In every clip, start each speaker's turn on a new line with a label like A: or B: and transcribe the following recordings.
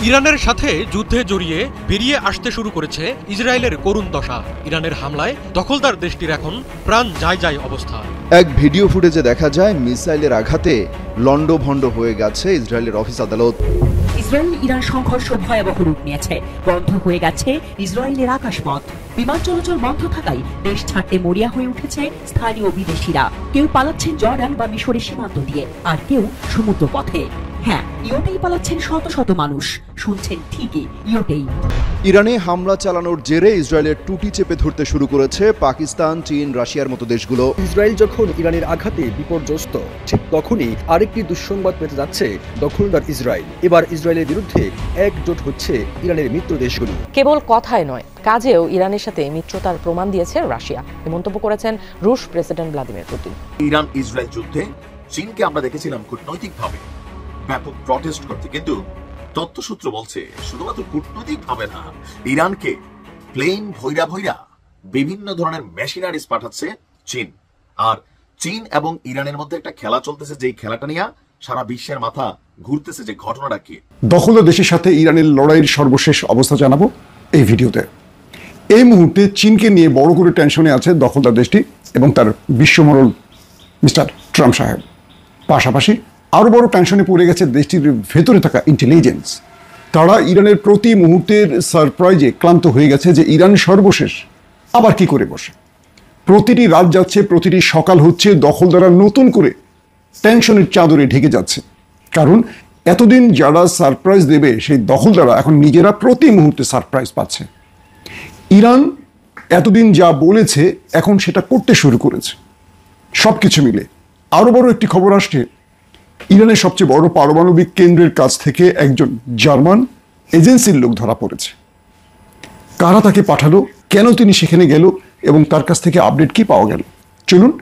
A: ইরানের সাথে যুদ্ধে জড়িয়ে বেরিয়ে আসতে শুরু করেছে ইসরায়েলের করুণ দশা। ইরানের হামলায় দখলদার দেশটির এখন প্রাণ যায় যায় অবস্থা।
B: এক ভিডিও ফুটেজে দেখা যায় মিসাইলের আঘাতে লন্ডভন্ড হয়ে গেছে ইসরায়েলের অফিস আদালত।
C: ইসরায়েল ইরান সংঘর্ষ ভয়াবহ রূপ নিয়েছে। বন্ধ হয়ে গেছে ইসরায়েলের আকাশপথ। বিমান চলাচল বন্ধ থাকায় দেশ ছাড়তে মরিয়া হয়ে উঠেছে স্থানীয় বিদেশিরা। কেউ পালাচ্ছেন জর্ডান বা মিশরের সীমান্ত দিয়ে, আর কেউ সমুদ্র পথে। হ্যাঁ, ইয়োটেই পালাচ্ছেন শত শত মানুষ। শুনছেন ঠিকই, ইয়োটেই।
B: ইরানে হামলা চালানোর জেরে ইসরায়েলের টুটি চেপে ধরতে শুরু করেছে পাকিস্তান, চীন, রাশিয়ার মতো দেশগুলো।
D: ইসরায়েল যখন ইরানের আঘাতে বিপর্যস্ত, ঠিক তখনই আরেকটি দুঃসংবাদ পেতে যাচ্ছে দখলদার ইসরায়েল। এবার ইসরায়েলের বিরুদ্ধে একজোট হচ্ছে ইরানের মিত্র দেশগুলো।
E: কেবল কথায় নয়, কাজেও ইরানের সাথে মিত্রতার প্রমাণ দিয়েছে রাশিয়া। মন্তব্য করেছেন রুশ president Vladimir Putin.
F: Iran Israel যুদ্ধে চীনকে আমরা দেখেছিলাম কূটনৈতিকভাবে ব্যাপক প্রটেস্ট করতে, কিন্তু তথ্যসূত্র বলছে শুধুমাত্র কূটনৈতিকভাবে না, ইরানকে প্লেন ভৈরা ভৈরা বিভিন্ন ধরনের মেশিনারিজ পাঠাচ্ছে চীন। আর চীন এবং ইরানের মধ্যে একটা খেলা চলতেছে, যেই খেলাটা নিয়ে সারা বিশ্বের মাথা ঘুরতেছে, যে ঘটনাটা কি।
G: দখলদার দেশের সাথে ইরানের লড়াইয়ের সর্বশেষ অবস্থা জানাবো এই ভিডিওতে। এই মুহূর্তে চীনকে নিয়ে বড় করে টেনশনে আছে দখলদার দেশটি এবং তার বিশ্বমোড়ল মিস্টার ট্রাম্প সাহেব। পাশাপাশি আরও বড় টেনশনে পড়ে গেছে দেশটির ভেতরে থাকা ইন্টেলিজেন্স। তারা ইরানের প্রতি মুহূর্তের সারপ্রাইজে ক্লান্ত হয়ে গেছে যে ইরান সর্বশেষ আবার কি করে বসে। প্রতিটি রাত যাচ্ছে, প্রতিটি সকাল হচ্ছে, দখলদাররা নতুন করে টেনশনের চাদরে ঢেকে যাচ্ছে। কারণ এতদিন যারা সারপ্রাইজ দেবে সেই দখলদাররা এখন নিজেরা প্রতি মুহূর্তে সারপ্রাইজ পাচ্ছে। ইরান এতদিন যা বলেছে এখন সেটা করতে শুরু করেছে। সব কিছু মিলে আরও বড় একটি খবর আসছে, ইরানের সবচেয়ে বড় পারমাণবিক কেন্দ্রের কাছ থেকে একজন জার্মান এজেন্সির লোক ধরা পড়েছে। কারা তাকে পাঠালো, কেন তিনি সেখানে গেল এবং তার কাছ থেকে আপডেট কি পাওয়া গেল, চলুন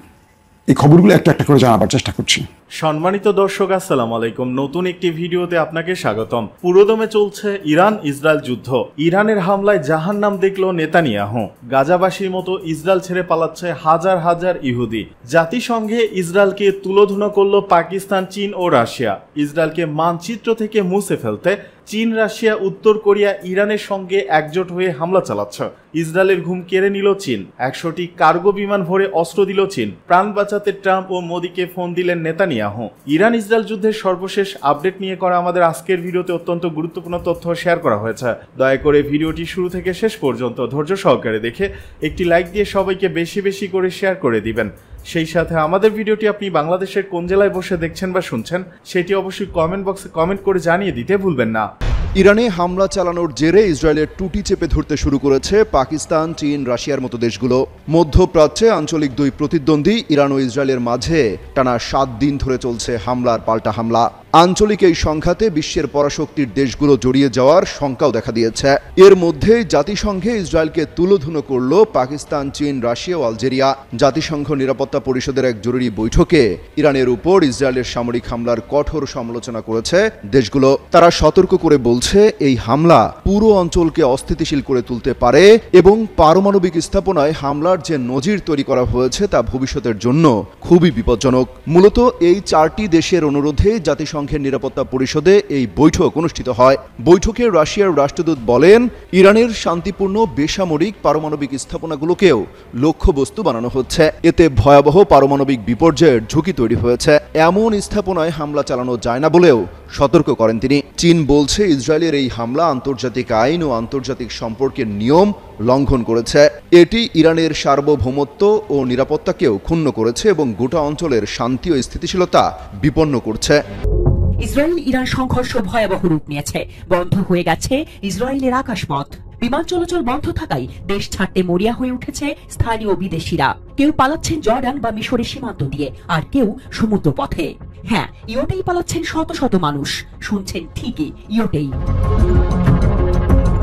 G: এই খবরগুলো একটা একটা করে জানাবার চেষ্টা করছি।
H: সম্মানিত দর্শক, আসসালামু আলাইকুম। নতুন একটি ভিডিওতে আপনাকে স্বাগতম। পুরোদমে চলছে ইরান ইসরায়েল যুদ্ধ। ইরানের হামলায় জাহান্নাম দেখলো নেতানিয়াহু। গাজাবাসীর মতো ইসরায়েল ছেড়ে পালাচ্ছে হাজার হাজার ইহুদি। জাতিসংঘে ইসরায়েলকে তুলোধুনো করলো পাকিস্তান, চীন ও রাশিয়া। ইসরায়েলকে মানচিত্র থেকে মুছে ফেলতে চীন, রাশিয়া, উত্তর কোরিয়া ইরানের সঙ্গে একজোট হয়ে হামলা চালাচ্ছে। ইসরায়েলের ঘুম কেড়ে নিল চীন। 100টি কার্গো বিমান ভরে অস্ত্র দিল চীন। প্রাণ বাঁচাতে ট্রাম্প ও মোদিকে ফোন দিলেন নেতানিয়াহু। ইরান ইসরায়েল যুদ্ধের সর্বশেষ আপডেট নিয়ে করা আমাদের আজকের ভিডিওতে অত্যন্ত গুরুত্বপূর্ণ তথ্য শেয়ার করা হয়েছে। দয়া করে ভিডিওটি শুরু থেকে শেষ পর্যন্ত ধৈর্য সহকারে দেখে একটি লাইক দিয়ে সবাইকে বেশি বেশি করে শেয়ার করে দিবেন। সেই সাথে আমাদের ভিডিওটি আপনি বাংলাদেশের কোন জেলায় বসে দেখছেন বা শুনছেন সেটি অবশ্যই কমেন্ট বক্সে কমেন্ট করে জানিয়ে দিতে ভুলবেন না।
B: ইরানে হামলা চালানোর জেরে ইসরায়েলের টুটি চেপে ধরতে শুরু করেছে পাকিস্তান, চীন, রাশিয়ার মতো দেশগুলো। মধ্যপ্রাচ্যে আঞ্চলিক দুই প্রতিদ্বন্দ্বী ইরান ও ইসরায়েলের মাঝে টানা 7 দিন ধরে চলছে হামলার পাল্টা হামলা। আঞ্চলিক এই সংঘাতে বিশ্বের পরাশক্তির দেশগুলো জড়িয়ে যাওয়ার শঙ্কাও দেখা দিয়েছে। এর মধ্যে জাতিসংঘে ইসরায়েলকে তুলোধুনো করল পাকিস্তান, চীন, রাশিয়া ও আলজেরিয়া। জাতিসংঘ নিরাপত্তা পরিষদের এক জরুরি বৈঠকে ইরানের উপর ইসরায়েলের সামরিক হামলার কঠোর সমালোচনা করেছে দেশগুলো। তারা সতর্ক করে বলছে এই হামলা পুরো অঞ্চলকে অস্থিতিশীল করে তুলতে পারে এবং পারমাণবিক স্থাপনায় হামলার যে নজির তৈরি করা হয়েছে তা ভবিষ্যতের জন্য খুবই বিপজ্জনক। মূলত এই 4টি দেশের অনুরোধে জাতিসংঘের নিরাপত্তা পরিষদে এই বৈঠক অনুষ্ঠিত হয়। বৈঠকে রাশিয়ার রাষ্ট্রদূত বলেন, ইরানের শান্তিপূর্ণ বেসামরিক পারমাণবিক স্থাপনাগুলোকেও লক্ষ্যবস্তু বানানো হচ্ছে। এতে ভয়াবহ পারমাণবিক বিপর্যয়ের ঝুঁকি তৈরি হয়েছে। এমন স্থাপনায় হামলা চালানো যায় না বলেও সতর্ক করেন তিনি। চীন বলছে ইসরায়েলের এই হামলা আন্তর্জাতিক আইন ও আন্তর্জাতিক সম্পর্কের নিয়ম লঙ্ঘন করেছে। এটি ইরানের সার্বভৌমত্ব ও নিরাপত্তাকেও ক্ষুণ্ণ করেছে এবং গোটা অঞ্চলের শান্তি ও স্থিতিশীলতা বিপন্ন করছে।
C: ইসরায়েল ইরান সংঘর্ষ ভয়াবহ রূপ নিয়েছে। বন্ধ হয়ে গেছে ইসরায়েলের আকাশপথ। বিমান চলাচল বন্ধ থাকায় দেশ ছাড়তে মরিয়া হয়ে উঠেছে স্থানীয় বিদেশিরা। কেউ পালাচ্ছেন জর্ডান বা মিশরের সীমান্ত দিয়ে, আর কেউ সমুদ্র পথে। হ্যাঁ, ইয়োটেই পালাচ্ছেন শত শত মানুষ। শুনছেন ঠিকই, ইয়োটেই।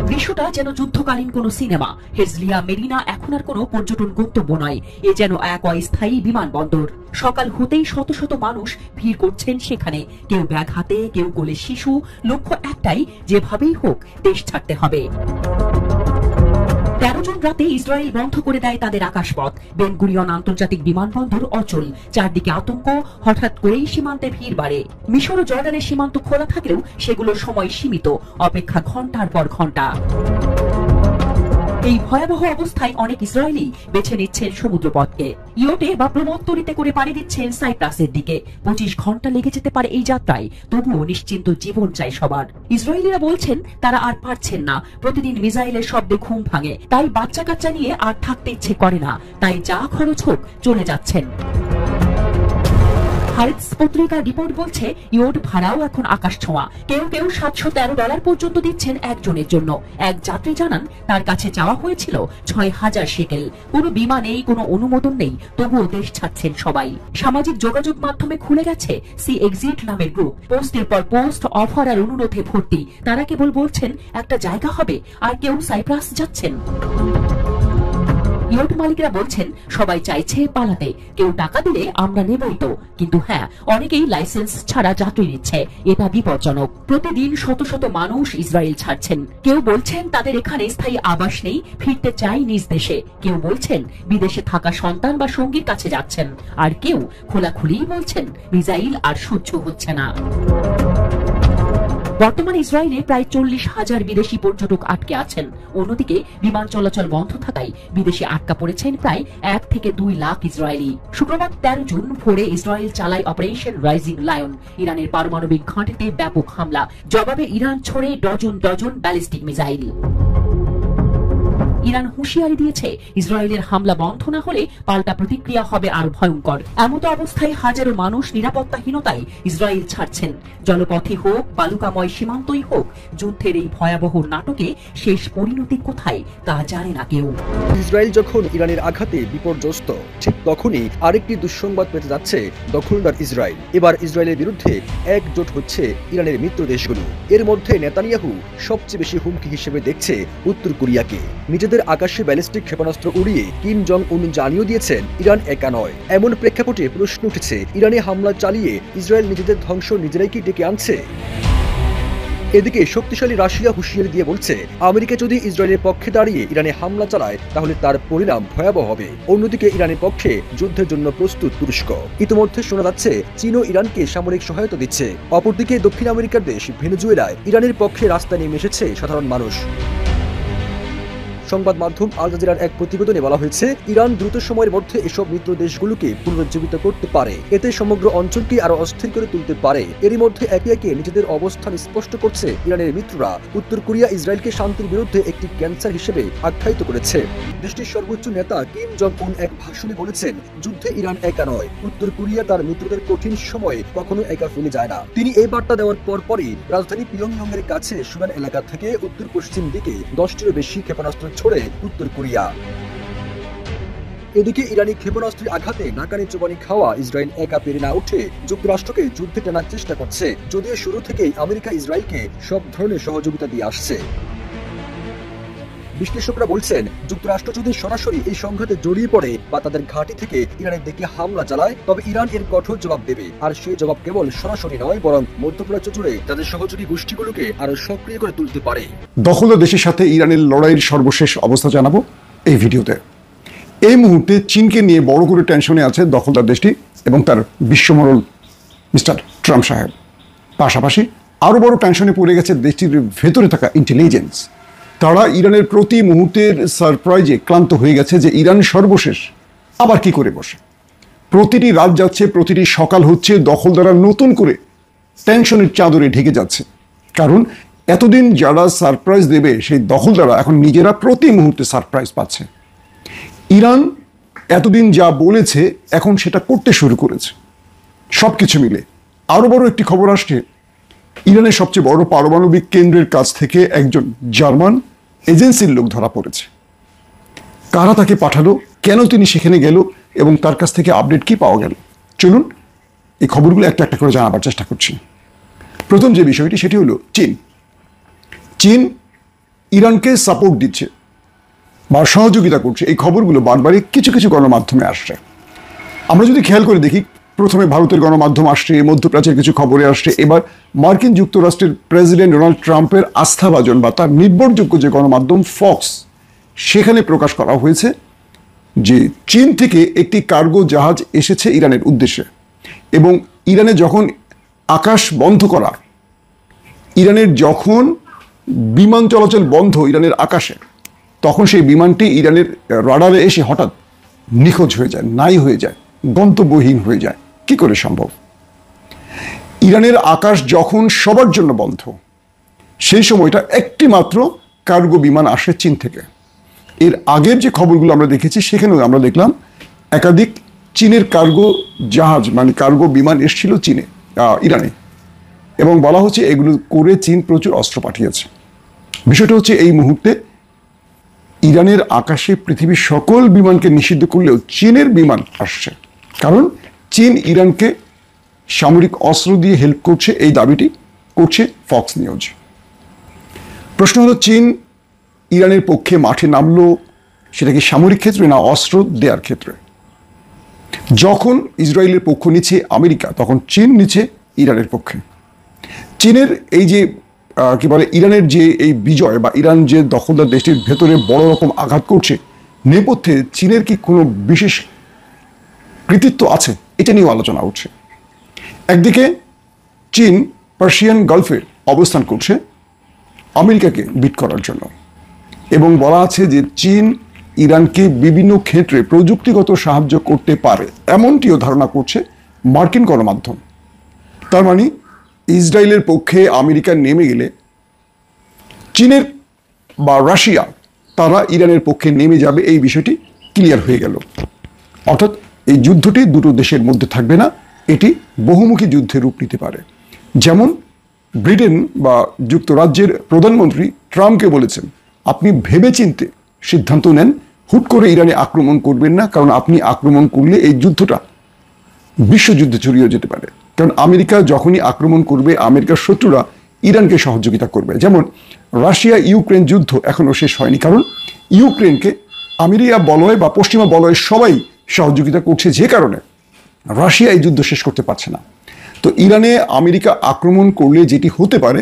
C: দৃশ্যটা যেন যুদ্ধকালীন কোন সিনেমা। হেজলিয়া মেরিনা এখন আর কোনো পর্যটন গন্তব্য নয়, এ যেন এক অস্থায়ী বিমানবন্দর। সকাল হতেই শত শত মানুষ ভিড় করছেন সেখানে। কেউ ব্যাগ হাতে, কেউ কোলে শিশু। লক্ষ্য একটাই, যেভাবেই হোক দেশ ছাড়তে হবে। 13 জন রাতে ইসরায়েল বন্ধ করে দেয় তাদের আকাশপথ। বেন গুরিয়ন আন্তর্জাতিক বিমানবন্দর অচল, চারদিকে আতঙ্ক। হঠাৎ করেই সীমান্তে ভিড় বাড়ে। মিশর ও জর্ডানের সীমান্ত খোলা থাকলেও সেগুলোর সময় সীমিত, অপেক্ষা ঘন্টার পর ঘন্টা। এই ভয়াবহ অবস্থায় অনেক ইসরায়েলি বেছে নিচ্ছেন সমুদ্রপথকে। ইয়োটে বা প্রমোত্তরিতে করে পাড়ি দিচ্ছেন সাইপ্রাসের দিকে। 25 ঘন্টা লেগে যেতে পারে এই যাত্রায়, তবুও নিশ্চিন্ত জীবন চাই সবার। ইসরায়েলিরা বলছেন তারা আর পারছেন না, প্রতিদিন মিসাইলের শব্দে ঘুম ভাঙে, তাই বাচ্চা কাচ্চা নিয়ে আর থাকতে ইচ্ছে করে না, তাই যা খরচ হোক চলে যাচ্ছেন। হারিটস পত্রিকার রিপোর্ট বলছে ইয়োট ভাড়াও এখন আকাশ ছোঁয়া। কেউ কেউ $713 পর্যন্ত দিচ্ছেন একজনের জন্য। এক যাত্রী জানান তার কাছে চাওয়া হয়েছিল 6000 শেকেল। কোনো বিমা নেই, কোনো অনুমোদন নেই, তবুও দেশ ছাড়ছেন সবাই। সামাজিক যোগাযোগ মাধ্যমে খুলে গেছে সি এক্সিট নামের গ্রুপ। পোস্টের পর পোস্ট, অফার আর অনুরোধে ভর্তি। তারা কেবল বলছেন একটা জায়গা হবে, আর কেউ সাইপ্রাস যাচ্ছেন। ইয়োট মালিকরা বলছেন সবাই চাইছে পালাতে, কেউ টাকা দিলে আমরা নেবই তো। কিন্তু হ্যাঁ, অনেকেই লাইসেন্স ছাড়া যাত্রী নিচ্ছে, এটা বিপজ্জনক। প্রতিদিন শত শত মানুষ ইসরায়েল ছাড়ছেন। কেউ বলছেন তাদের এখানে স্থায়ী আবাস নেই, ফিরতে চাই নিজ দেশে। কেউ বলছেন বিদেশে থাকা সন্তান বা সঙ্গীর কাছে যাচ্ছেন, আর কেউ খোলাখুলি বলছেন মিসাইল আর সহ্য হচ্ছে না। বর্তমানে ইসরায়েলে প্রায় 40,000 বিদেশি পর্যটক আটকে আছেন। অন্যদিকে বিমান চলাচল বন্ধ থাকায় বিদেশে আটকা পড়েছেন প্রায় 1 থেকে 2 লাখ ইসরায়েলি। শুক্রবার 13 জুন ভোরে ইসরায়েল চালায় অপারেশন রাইজিং লায়ন, ইরানের পারমাণবিক ঘাঁটিতে ব্যাপক হামলা। জবাবে ইরান ছড়ে dozen dozen ballistic missile. Iran হুঁশিয়ারি দিয়েছে ইসরায়েলের হামলা বন্ধ না হলে পাল্টা প্রতিক্রিয়া হবে আরো ভয়ঙ্কর। এমতো অবস্থায় হাজারো মানুষ নিরাপত্তাহীনতায় ইসরায়েল ছাড়ছেন। জলপথে হোক, বালুকাময় সীমান্তই হোক, যুদ্ধের এই ভয়াবহ নাটকে শেষ পরিণতি কোথায় তা জানে না কেউ।
D: ইসরায়েল যখন ইরানের আঘাতে বিপর্যস্ত, ঠিক তখনই আরেকটি দুঃসংবাদ পেতে যাচ্ছে দখলদার ইসরায়েল। এবার ইসরায়েলের বিরুদ্ধে একজোট হচ্ছে ইরানের মিত্র দেশগুলো। এর মধ্যে নেতানিয়াহু সবচেয়ে বেশি হুমকি হিসেবে দেখছে উত্তর কোরিয়াকে। নিজেদের আকাশে ব্যালিস্টিক ক্ষেপণাস্ত্র উড়িয়ে কিম জং উন জানিয়ে দিয়েছেন ইরান একা নয়। এমন প্রেক্ষাপটে প্রশ্ন উঠেছে, ইরানে হামলা চালিয়ে ইসরায়েল নিজেদের ধ্বংস নিজেরাই কি ডেকে আনছে? এদিকে শক্তিশালী রাশিয়া হুঁশিয়ারি দিয়ে বলছে, আমেরিকা যদি ইসরায়েলের পক্ষে দাঁড়িয়ে ইরানে হামলা চালায় তাহলে তার পরিণাম ভয়াবহ হবে। অন্যদিকে ইরানের পক্ষে যুদ্ধের জন্য প্রস্তুত তুরস্ক। ইতিমধ্যে শোনা যাচ্ছে চীনও ইরানকে সামরিক সহায়তা দিচ্ছে। অপরদিকে দক্ষিণ আমেরিকার দেশ ভেনেজুয়েলায় ইরানের পক্ষে রাস্তায় নেমে এসেছে সাধারণ মানুষ। সংবাদ মাধ্যম আল জাজিরার এক প্রতিবেদনে বলা হয়েছে, ইরান দ্রুত সময়ের মধ্যে এসব মিত্র দেশগুলোকে পুনরুজ্জীবিত করতে পারে। এতে সমগ্র অঞ্চলকে আরো অস্থির করে তুলতে পারে। এরই মধ্যে একে একে নিজেদের অবস্থান স্পষ্ট করছে ইরানের মিত্ররা। উত্তর কোরিয়া ইসরায়েলকে শান্তির বিরুদ্ধে একটি ক্যান্সার হিসেবে আখ্যায়িত করেছে। দেশটির সর্বোচ্চ নেতা কিম জং উন এক ভাষণে বলেছেন, যুদ্ধে ইরান একা নয়, উত্তর কোরিয়া তার মিত্রদের কঠিন সময়ে কখনো একা ফেলে যায় না। তিনি এই বার্তা দেওয়ার পরপরই রাজধানী পিয়ংইয়ংয়ের কাছে সুনান এলাকা থেকে উত্তর পশ্চিম দিকে 10টিরও বেশি ক্ষেপণাস্ত্র ছড়ে উত্তর কোরিয়া। এদিকে ইরানি ক্ষেপণাস্ত্রের আঘাতে নাকানি চোবানি খাওয়া ইসরায়েল একা পেরে না উঠে যুক্তরাষ্ট্রকে যুদ্ধে টানার চেষ্টা করছে, যদিও শুরু থেকেই আমেরিকা ইসরায়েলকে সব ধরনের সহযোগিতা দিয়ে আসছে। বিশ্লেষকরা বলছেন, যুক্তরাষ্ট্র যদি সরাসরি এই সংঘাতে জড়িয়ে পড়ে বা তাদের ঘাঁটি থেকে ইরানের দিকে হামলা চালায়, তবে ইরান এর কঠোর জবাব দেবে। আর সেই জবাব কেবল সরাসরি নয়, বরং মধ্যপ্রাচ্য জুড়ে তাদের সহযোগী গোষ্ঠীগুলোকে আরো সক্রিয় করে তুলতে পারে।
G: দখলদার দেশের সাথে ইরানের লড়াইয়ের সর্বশেষ অবস্থা জানাবো এই ভিডিওতে। এই মুহূর্তে চীনকে নিয়ে বড় করে টেনশনে আছে দখলদার দেশটি এবং তার বিশ্বমোড়ল মিস্টার ট্রাম্প সাহেব। পাশাপাশি আরো বড় টেনশনে পড়ে গেছে দেশটির ভেতরে থাকা ইন্টেলিজেন্স। তারা ইরানের প্রতি মুহূর্তের সারপ্রাইজে ক্লান্ত হয়ে গেছে যে ইরান সর্বশেষ আবার কি করে বসে। প্রতিটি রাত যাচ্ছে, প্রতিটি সকাল হচ্ছে, দখলদাররা নতুন করে টেনশনের চাদরে ঢেকে যাচ্ছে। কারণ এতদিন যারা সারপ্রাইজ দেবে সেই দখলদাররা এখন নিজেরা প্রতি মুহূর্তে সারপ্রাইজ পাচ্ছে। ইরান এতদিন যা বলেছে এখন সেটা করতে শুরু করেছে। সব কিছু মিলে আরো বড় একটি খবর আসছে, ইরানের সবচেয়ে বড় পারমাণবিক কেন্দ্রের কাছ থেকে একজন জার্মান এজেন্সির লোক ধরা পড়েছে। কারা তাকে পাঠালো, কেন তিনি সেখানে গেল এবং তার কাছ থেকে আপডেট কি পাওয়া গেল, চলুন এই খবরগুলো একটা একটা করে জানাবার চেষ্টা করছি। প্রথম যে বিষয়টি সেটি হলো চীন ইরানকে সাপোর্ট দিচ্ছে বা সহযোগিতা করছে। এই খবরগুলো বারবারই কিছু কিছু গণমাধ্যমে আসছে। আমরা যদি খেয়াল করে দেখি, প্রথমে ভারতের গণমাধ্যম আসছে, মধ্যপ্রাচ্যের কিছু খবরে আসছে, এবার মার্কিন যুক্তরাষ্ট্রের প্রেসিডেন্ট ডোনাল্ড ট্রাম্পের আস্থাভাজন বা তার নির্ভরযোগ্য যে গণমাধ্যম ফক্স, সেখানে প্রকাশ করা হয়েছে যে চীন থেকে একটি কার্গো জাহাজ এসেছে ইরানের উদ্দেশ্যে, এবং ইরানে যখন আকাশ বন্ধ করা, ইরানের যখন বিমান চলাচল বন্ধ ইরানের আকাশে, তখন সেই বিমানটি ইরানের রাডারে এসে হঠাৎ নিখোঁজ হয়ে যায়, নাই হয়ে যায়, গন্তব্যহীন হয়ে যায়। কি করে সম্ভব? ইরানের আকাশ যখন সবার জন্য বন্ধ, সেই সময়টা একটি মাত্র কার্গো বিমান আসে চীন থেকে। এর আগের যে খবরগুলো আমরা দেখেছি সেখানেও আমরা দেখলাম একাধিক চীনের কার্গো জাহাজ মানে কার্গো বিমান এসেছিল ইরানে, এবং বলা হচ্ছে এগুলো করে চীন প্রচুর অস্ত্র পাঠিয়েছে। বিষয়টা হচ্ছে এই মুহূর্তে ইরানের আকাশে পৃথিবীর সকল বিমানকে নিষিদ্ধ করলেও চীনের বিমান আসছে, কারণ চীন ইরানকে সামরিক অস্ত্র দিয়ে হেল্প করছে, এই দাবিটি করছে ফক্স নিউজ। প্রশ্ন হলো, চীন ইরানের পক্ষে মাঠে নামলো সেটা কি সামরিক ক্ষেত্রে না অস্ত্র দেওয়ার ক্ষেত্রে? যখন ইসরায়েলের পক্ষ নিচ্ছে আমেরিকা, তখন চীন নিচ্ছে ইরানের পক্ষে। চীনের এই যে কি বলে ইরানের যে এই বিজয় বা ইরান যে দখলদার দেশটির ভেতরে বড় রকম আঘাত করছে, নেপথ্যে চীনের কি কোনো বিশেষ কৃতিত্ব আছে, এটা নিয়েও আলোচনা হচ্ছে। একদিকে চীন পার্সিয়ান গালফে অবস্থান করছে আমেরিকাকে বিট করার জন্য, এবং বলা আছে যে চীন ইরানকে বিভিন্ন ক্ষেত্রে প্রযুক্তিগত সাহায্য করতে পারে, এমনটিও ধারণা করছে মার্কিন গণমাধ্যম। তার মানে ইসরায়েলের পক্ষে আমেরিকা নেমে গেলে চীনের বা রাশিয়া তারা ইরানের পক্ষে নেমে যাবে, এই বিষয়টি ক্লিয়ার হয়ে গেল। অর্থাৎ এই যুদ্ধটি দুটো দেশের মধ্যে থাকবে না, এটি বহুমুখী যুদ্ধে রূপ নিতে পারে। যেমন ব্রিটেন বা যুক্তরাজ্যের প্রধানমন্ত্রী ট্রাম্পকে বলেছেন, আপনি ভেবেচিন্তে সিদ্ধান্ত নেন, হুট করে ইরানে আক্রমণ করবেন না, কারণ আপনি আক্রমণ করলে এই যুদ্ধটা বিশ্বযুদ্ধে ছড়িয়ে যেতে পারে। কারণ আমেরিকা যখনই আক্রমণ করবে, আমেরিকার শত্রুরা ইরানকে সহযোগিতা করবে। যেমন রাশিয়া ইউক্রেন যুদ্ধ এখনও শেষ হয়নি, কারণ ইউক্রেনকে আমেরিকা বলয় বা পশ্চিমা বলয় সবাই সহযোগিতা করছে, যে কারণে রাশিয়া এই যুদ্ধ শেষ করতে পারছে না। তো ইরানে আমেরিকা আক্রমণ করলে যেটি হতে পারে,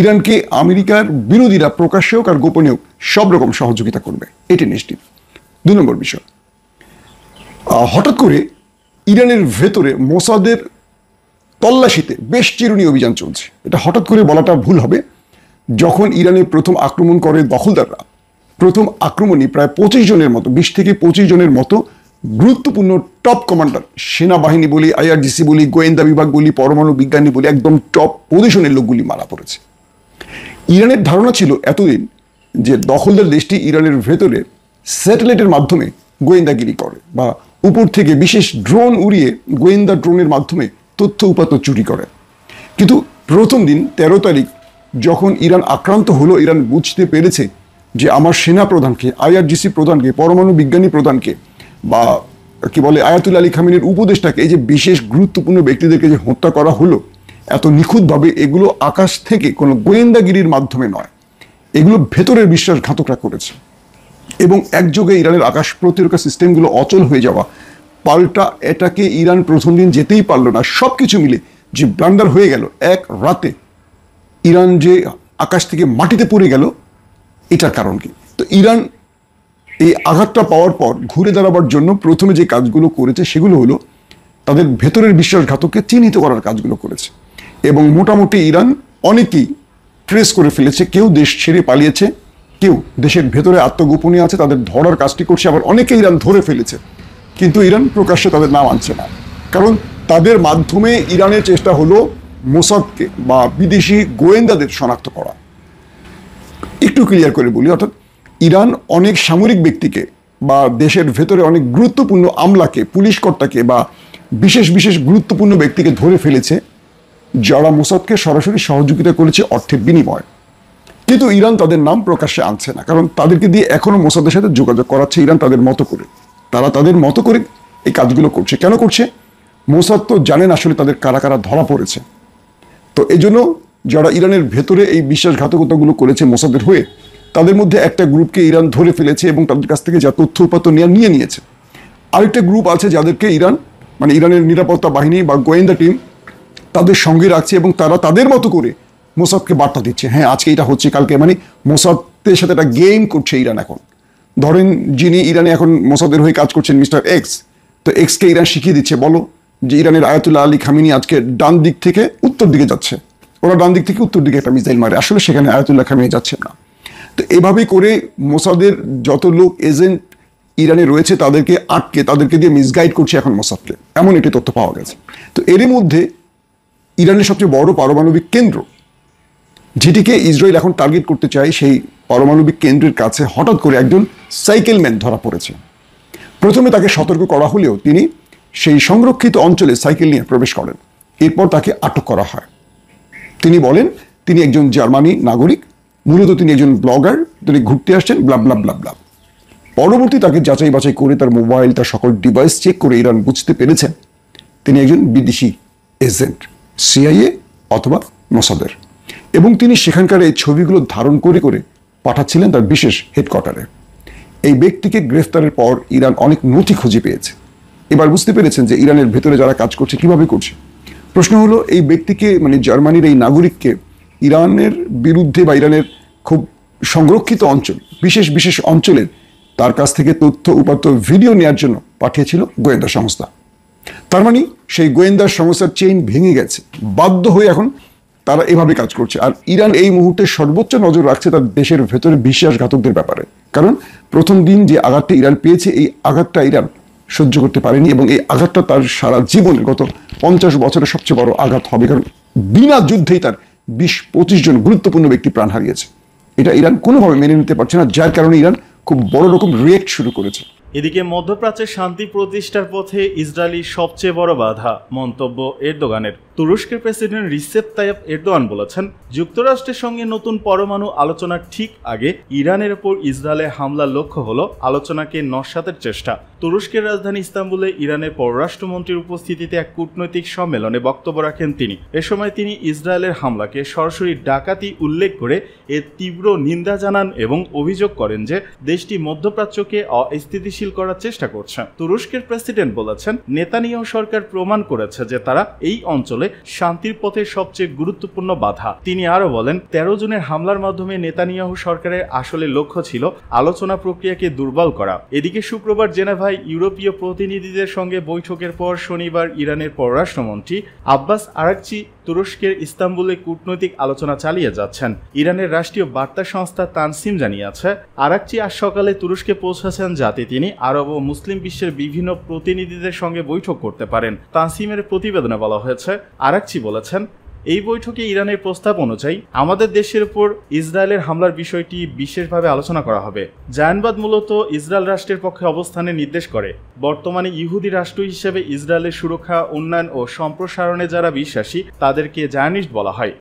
G: ইরানকে আমেরিকার বিরোধীরা প্রকাশ্যে হোক আর গোপনে হোক সব রকম সহযোগিতা করবে, এটি নিশ্চিত। 2 নম্বর বিষয়, হঠাৎ করে ইরানের ভেতরে মোসাদের তল্লাশিতে বেশ চিরুনি অভিযান চলছে। এটা হঠাৎ করে বলাটা ভুল হবে। যখন ইরানে প্রথম আক্রমণ করে দখলদাররা, প্রথম আক্রমণই প্রায় 25 জনের মতো, 20 থেকে 25 জনের মতো গুরুত্বপূর্ণ টপ কমান্ডার, সেনাবাহিনী বলি, আইআরজিসি বলি, গোয়েন্দা বিভাগ বলি, পরমাণু বিজ্ঞানী বলি, একদম টপ পজিশনের লোকগুলি মারা পড়েছে। ইরানের ধারণা ছিল এতদিন যে দখলদার দেশটি ইরানের ভেতরে স্যাটেলাইটের মাধ্যমে গোয়েন্দাগিরি করে, বা উপর থেকে বিশেষ ড্রোন উড়িয়ে গোয়েন্দা ড্রোনের মাধ্যমে তথ্য উপাত্ত চুরি করে। কিন্তু প্রথম দিন 13 তারিখ যখন ইরান আক্রান্ত হলো, ইরান বুঝতে পেরেছে যে আমার সেনা প্রধানকে, আইআরজিসি প্রধানকে, পরমাণু বিজ্ঞানী প্রধানকে, বা কি বলে আয়াতুল্লাহ আলী খামেনির উপদেষ্টাকে, এই যে বিশেষ গুরুত্বপূর্ণ ব্যক্তিদেরকে যে হত্যা করা হলো এত নিখুঁতভাবে, এগুলো আকাশ থেকে কোনো গোয়েন্দাগিরির মাধ্যমে নয়, এগুলো ভেতরের বিশ্বাসঘাতকরা করেছে। এবং একযোগে ইরানের আকাশ প্রতিরক্ষা সিস্টেমগুলো অচল হয়ে যাওয়া, পাল্টা এটাকে ইরান প্রথম দিন যেতেই পারলো না, সব কিছু মিলে যে ব্লান্ডার হয়ে গেল, এক রাতে ইরান যে আকাশ থেকে মাটিতে পড়ে গেল, এটার কারণ কি? তো ইরান এই আঘাতটা পাওয়ার পর ঘুরে দাঁড়াবার জন্য প্রথমে যে কাজগুলো করেছে সেগুলো হলো তাদের ভেতরের বিশ্বাসঘাতককে চিহ্নিত করার কাজগুলো করেছে, এবং মোটামুটি ইরান অনেকেই ট্রেস করে ফেলেছে। কেউ দেশ ছেড়ে পালিয়েছে, কেউ দেশের ভেতরে আত্মগোপনে আছে, তাদের ধরার কাজটি করছে। আবার অনেকে ইরান ধরে ফেলেছে, কিন্তু ইরান প্রকাশ্যে তাদের নাম আনছে না, কারণ তাদের মাধ্যমে ইরানের চেষ্টা হলো মোসাদকে বা বিদেশি গোয়েন্দাদের শনাক্ত করা। একটু ক্লিয়ার করে বলি, অর্থাৎ ইরান অনেক সামরিক ব্যক্তিকে বা দেশের ভেতরে অনেক গুরুত্বপূর্ণ আমলাকে, পুলিশ কর্তাকে বা বিশেষ বিশেষ গুরুত্বপূর্ণ ব্যক্তিকে ধরে ফেলেছে, যারা মোসাদকে সরাসরি সহযোগিতা করেছে অর্থের বিনিময়ে। কিন্তু ইরান তাদের নাম প্রকাশ্যে আনছে না, কারণ তাদেরকে দিয়ে এখনো মোসাদের সাথে যোগাযোগ করাচ্ছে ইরান তাদের মতো করে। তারা তাদের মতো করে এই কাজগুলো করছে। কেন করছে? মোসাদ তো জানেন আসলে তাদের কারা কারা ধরা পড়েছে। তো এই জন্য যারা ইরানের ভেতরে এই বিশ্বাসঘাতকতাগুলো করেছে মোসাদের হয়ে, তাদের মধ্যে একটা গ্রুপকে ইরান ধরে ফেলেছে এবং তাদের কাছ থেকে যা তথ্য উপাত্ত নিয়ে নিয়েছে। আরেকটা গ্রুপ আছে যাদেরকে ইরান, মানে ইরানের নিরাপত্তা বাহিনী বা গোয়েন্দা টিম তাদের সঙ্গে রাখছে, এবং তারা তাদের মতো করে মোসাদকে বার্তা দিচ্ছে, হ্যাঁ আজকে এটা হচ্ছে, কালকে, মানে মোসাদের সাথে একটা গেম করছে ইরান এখন। ধরেন যিনি ইরানে এখন মোসাদের হয়ে কাজ করছেন মিস্টার এক্স, তো এক্সকে ইরান শিখিয়ে দিচ্ছে, বলো যে ইরানের আয়াতুল্লাহ আলী খামিনি আজকে ডান দিক থেকে উত্তর দিকে যাচ্ছে, ওরা ডান দিক থেকে উত্তর দিকে একটা মিসাইল মারে, আসলে সেখানে আয়াতুল্লাহ খামিনি যাচ্ছে না। তো এভাবেই করে মোসাদের যত লোক এজেন্ট ইরানে রয়েছে তাদেরকে আটকে, তাদেরকে দিয়ে মিসগাইড করছে এখন মোসাদকে, এমন একটি তথ্য পাওয়া গেছে। তো এরই মধ্যে ইরানের সবচেয়ে বড় পারমাণবিক কেন্দ্র, যেটিকে ইসরায়েল এখন টার্গেট করতে চায়, সেই পারমাণবিক কেন্দ্রের কাছে হঠাৎ করে একজন সাইকেলম্যান ধরা পড়েছে। প্রথমে তাকে সতর্ক করা হলেও তিনি সেই সংরক্ষিত অঞ্চলে সাইকেল নিয়ে প্রবেশ করেন, এরপর তাকে আটক করা হয়। তিনি বলেন তিনি একজন জার্মানি নাগরিক, মূলত তিনি একজন ব্লগার, তিনি ঘুরতে আসছেন, ব্লাব ব্লাব ব্লাব ব্লাব। পরবর্তী তাকে যাচাই বাছাই করে তার মোবাইল, তার সকল ডিভাইস চেক করে ইরান বুঝতে পেরেছেন তিনি একজন বিদেশি এজেন্ট, সিআইএ অথবা মোসাদের, এবং তিনি সেখানকার এই ছবিগুলো ধারণ করে করে পাঠাচ্ছিলেন তার বিশেষ হেডকোয়ার্টারে। এই ব্যক্তিকে গ্রেফতারের পর ইরান অনেক নথি খুঁজে পেয়েছে, এবার বুঝতে পেরেছেন যে ইরানের ভেতরে যারা কাজ করছে কিভাবে করছে। প্রশ্ন হলো এই ব্যক্তিকে, মানে জার্মানির এই নাগরিককে ইরানের বিরুদ্ধে বা ইরানের খুব সংরক্ষিত অঞ্চল, বিশেষ বিশেষ অঞ্চলের তার কাছ থেকে তথ্য উপাত্ত ভিডিও নেওয়ার জন্য পাঠিয়েছিল গোয়েন্দা সংস্থা। তার মানে সেই গোয়েন্দা সংস্থার চেইন ভেঙে গেছে, বাধ্য হয়ে এখন তারা এভাবে কাজ করছে। আর ইরান এই মুহূর্তে সর্বোচ্চ নজর রাখছে তার দেশের ভেতরে বিশ্বাসঘাতকদের ব্যাপারে, কারণ প্রথম দিন যে আঘাতটা ইরান পেয়েছে, এই আঘাতটা ইরান সহ্য করতে পারেনি, এবং এই আঘাতটা তার সারা জীবনের গত 50 বছরের সবচেয়ে বড় আঘাত হবে, কারণ বিনা যুদ্ধেই তার 20-25 জন গুরুত্বপূর্ণ ব্যক্তি প্রাণ হারিয়েছে। এটা ইরান কোনোভাবে মেনে নিতে পারছে না, যার কারণে ইরান খুব বড় রকম রিয়েক্ট শুরু করেছে।
H: এদিকে মধ্যপ্রাচ্যে শান্তি প্রতিষ্ঠার পথে ইসরায়েলি সবচেয়ে বড় বাধা, মন্তব্য এরদোগানের। তুরস্কের প্রেসিডেন্ট রিসেপ তাইয়েপ এরদোয়ান বলেছেন, যুক্তরাষ্ট্রের সঙ্গে নতুন পরমাণু আলোচনার ঠিক আগে ইরানের ওপর ইসরায়েলে হামলার লক্ষ্য হলো আলোচনাকে নস্যাতের চেষ্টা। তুরস্কের রাজধানী ইস্তাম্বুলে ইরানের পররাষ্ট্রমন্ত্রীর উপস্থিতিতে এক কূটনৈতিক সম্মেলনে বক্তব্য রাখেন তিনি। এ সময় তিনি ইসরায়েলের হামলাকে সরাসরি ডাকাতি উল্লেখ করে এর তীব্র নিন্দা জানান এবং অভিযোগ করেন যে দেশটি মধ্যপ্রাচ্যকে অস্থিতিশীল করার চেষ্টা করছে। তুরস্কের প্রেসিডেন্ট বলেছেন, নেতানিয়াহু সরকার প্রমাণ করেছে যে তারা এই অঞ্চলে শান্তির পথে সবচেয়ে গুরুত্বপূর্ণ বাধা। তিনি আরো বলেন, 13 জনের হামলার মাধ্যমে নেতানিয়াহু সরকারের আসলে লক্ষ্য ছিল আলোচনা প্রক্রিয়াকে দুর্বল করা। এদিকে শুক্রবার জেনেভায় ইউরোপীয় প্রতিনিধিদের সঙ্গে বৈঠকের পর শনিবার ইরানের পররাষ্ট্রমন্ত্রী আব্বাস আরাকচি তুরস্কের ইস্তাম্বুলে কূটনৈতিক আলোচনা চালিয়ে যাচ্ছেন। ইরানের রাষ্ট্রীয় বার্তা সংস্থা তানসিম জানিয়েছে, আরাকচি আজ সকালে তুরস্কে পৌঁছেছেন যাতে তিনি আরব ও মুসলিম বিশ্বের বিভিন্ন প্রতিনিধিদের সঙ্গে বৈঠক করতে পারেন। তানসিমের প্রতিবেদনে বলা হয়েছে, আরাকচি বলেছেন, এই বৈঠকে ইরানের প্রস্তাব অনুযায়ী আমাদের দেশের উপর ইসরায়েলের হামলার বিষয়টি বিশেষভাবে আলোচনা করা হবে। জায়নবাদ মূলত ইসরায়েল রাষ্ট্রের পক্ষে অবস্থানের নির্দেশ করে। বর্তমানে ইহুদি রাষ্ট্র হিসেবে ইসরায়েলের সুরক্ষা, উন্নয়ন ও সম্প্রসারণে যারা বিশ্বাসী তাদেরকে জায়নিস্ট বলা হয়।